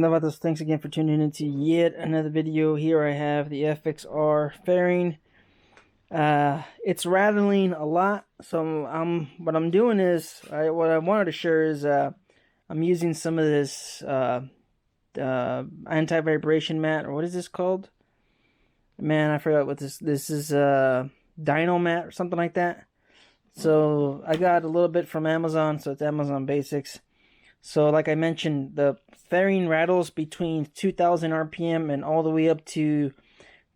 Vatos, thanks again for tuning into yet another video. Here I have the FXR fairing. It's rattling a lot, so what I'm doing is what I wanted to share is I'm using some of this anti-vibration mat, or what is this called? Man, I forgot what this is. Dino mat or something like that. So I got a little bit from Amazon, so it's Amazon Basics. So like I mentioned, the fairing rattles between 2,000 RPM and all the way up to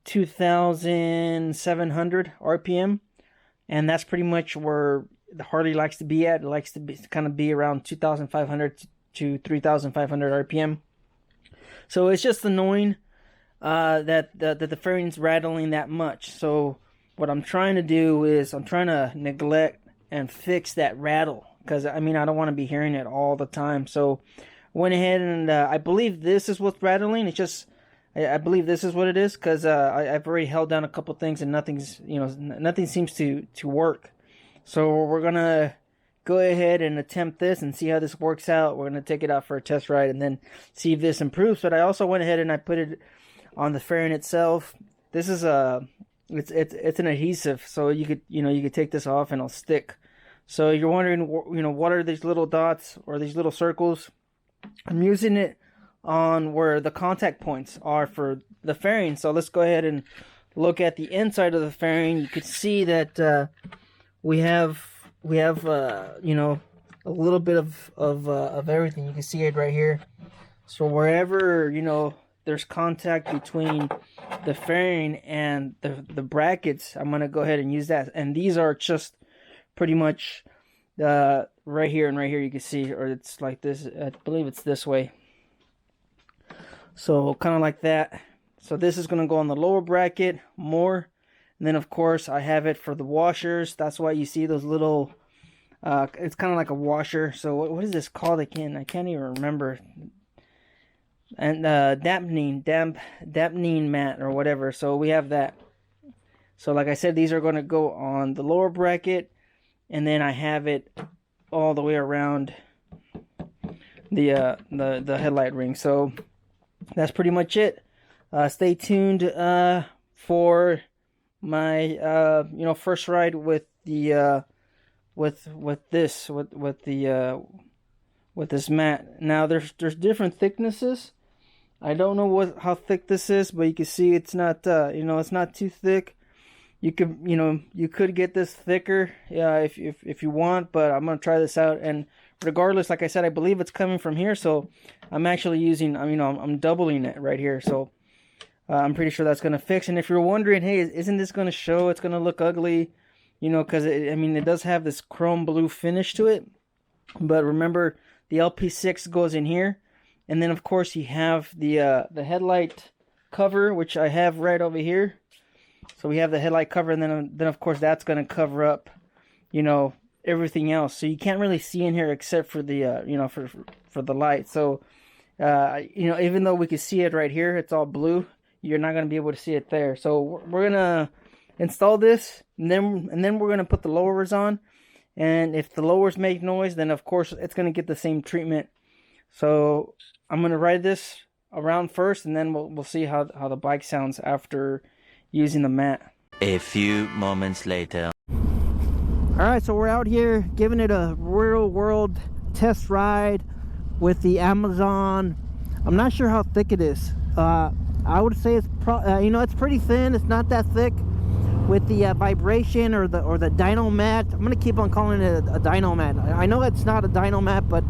2,700 RPM, and that's pretty much where the Harley likes to be at. It likes to be kind of be around 2,500 to 3,500 RPM. So it's just annoying that the fairing's rattling that much. So what I'm trying to do is I'm trying to neglect and fix that rattle, because I mean I don't want to be hearing it all the time. So I went ahead and I believe this is what's rattling. It's just I believe this is what it is, because I've already held down a couple things and nothing seems to work. So we're gonna go ahead and attempt this and see how this works out. We're gonna take it out for a test ride and then see if this improves. But I also went ahead and I put it on the fairing itself. This is it's an adhesive, so you could take this off and it'll stick. So you're wondering, what are these little dots or these little circles? I'm using it on where the contact points are for the fairing. So let's go ahead and look at the inside of the fairing. You can see that we have a little bit of everything. You can see it right here. So wherever there's contact between the fairing and the brackets, I'm gonna go ahead and use that. And these are just pretty much right here and right here. You can see, or it's like this. I believe it's this way. So kind of like that. So this is gonna go on the lower bracket more, and then of course I have it for the washers. That's why you see those little. It's kind of like a washer. So what is this called again? I can't even remember. And dampening mat or whatever. So we have that. So like I said, these are going to go on the lower bracket, and then I have it all the way around the headlight ring. So that's pretty much it. Stay tuned for my first ride with the with this mat. Now there's different thicknesses. I don't know how thick this is, but you can see it's not it's not too thick. You could get this thicker if you want, but I'm gonna try this out. And regardless, like I said, I believe it's coming from here, so I'm actually using I'm doubling it right here. So I'm pretty sure that's gonna fix. And if you're wondering, hey, isn't this gonna show? It's gonna look ugly, because it does have this chrome blue finish to it. But remember, the LP6 goes in here, and then of course you have the headlight cover, which I have right over here. So we have the headlight cover, and then of course that's going to cover up everything else. So you can't really see in here except for the for the light. So even though we can see it right here, it's all blue, you're not going to be able to see it there. So we're going to install this, and then we're going to put the lowers on. And if the lowers make noise, then of course it's going to get the same treatment. So I'm going to ride this around first, and then we'll see how the bike sounds after using the mat. A few moments later. Alright, so we're out here giving it a real world test ride with the Amazon. I'm not sure how thick it is. I would say it's it's pretty thin. It's not that thick. With the vibration or the dyno mat, I'm gonna keep on calling it a dyno mat. I know it's not a dyno mat, but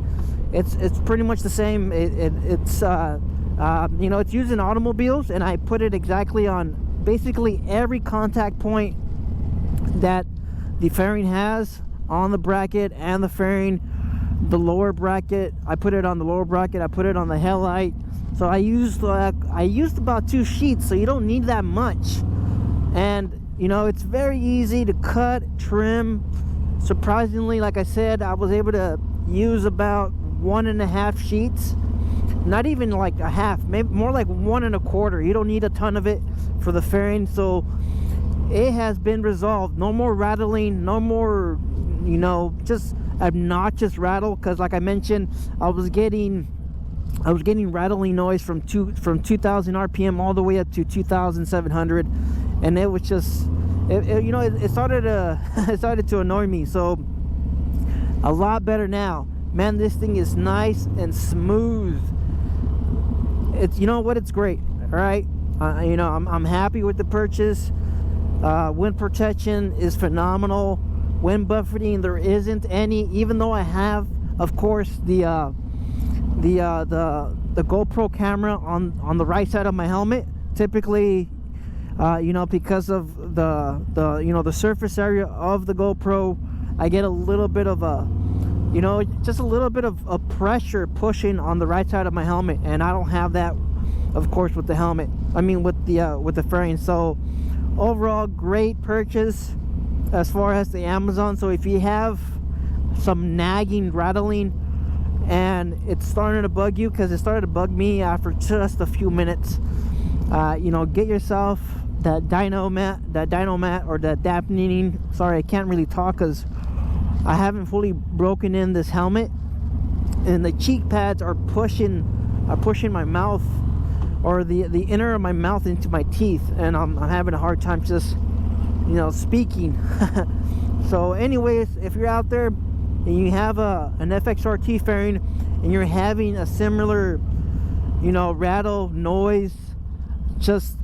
it's pretty much the same. It's it's used in automobiles, and I put it exactly on basically every contact point that the fairing has on the bracket and the fairing. The lower bracket, I put it on the lower bracket. I put it on the headlight. So I used about 2 sheets, so you don't need that much. And it's very easy to cut, trim. Surprisingly, like I said, I was able to use about 1.5 sheets. Not even like a half, maybe more like 1 1/4. You don't need a ton of it for the fairing. So it has been resolved. No more rattling, no more, just obnoxious rattle. Because like I mentioned, I was getting I was getting rattling noise from 2,000 RPM all the way up to 2,700, and it was just, it started to it started to annoy me. So a lot better now, man. This thing is nice and smooth. It's, you know what, it's great. All right, I'm happy with the purchase. Wind protection is phenomenal. Wind buffeting, there isn't any, even though I have, of course, the GoPro camera on the right side of my helmet. Typically, because of the surface area of the GoPro, I get a little bit of a, just a little bit of pressure pushing on the right side of my helmet, and I don't have that, of course, with the helmet. I mean, with the fairing. So overall, great purchase as far as the Amazon. So if you have some nagging rattling and it's starting to bug you, because it started to bug me after just a few minutes, get yourself that dyno mat or that dampening. Sorry, I can't really talk because I haven't fully broken in this helmet, and the cheek pads are pushing my mouth, or the inner of my mouth into my teeth, and I'm having a hard time just speaking. So anyways, if you're out there and you have an FXRT fairing and you're having a similar rattle, noise, just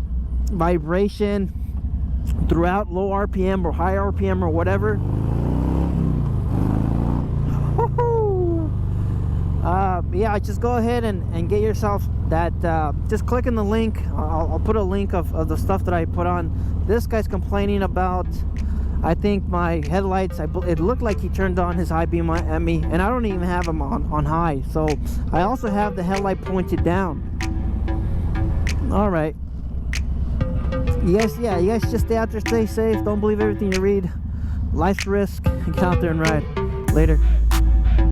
vibration throughout low RPM or high RPM or whatever, yeah, just go ahead and get yourself that. Just click in the link. I'll put a link of the stuff that I put on. This guy's complaining about, I think, my headlights. It looked like he turned on his high beam at me, and I don't even have them on high. So I also have the headlight pointed down. All right, you guys just stay out there, stay safe, don't believe everything you read. Life's risk. Get out there and ride. Later.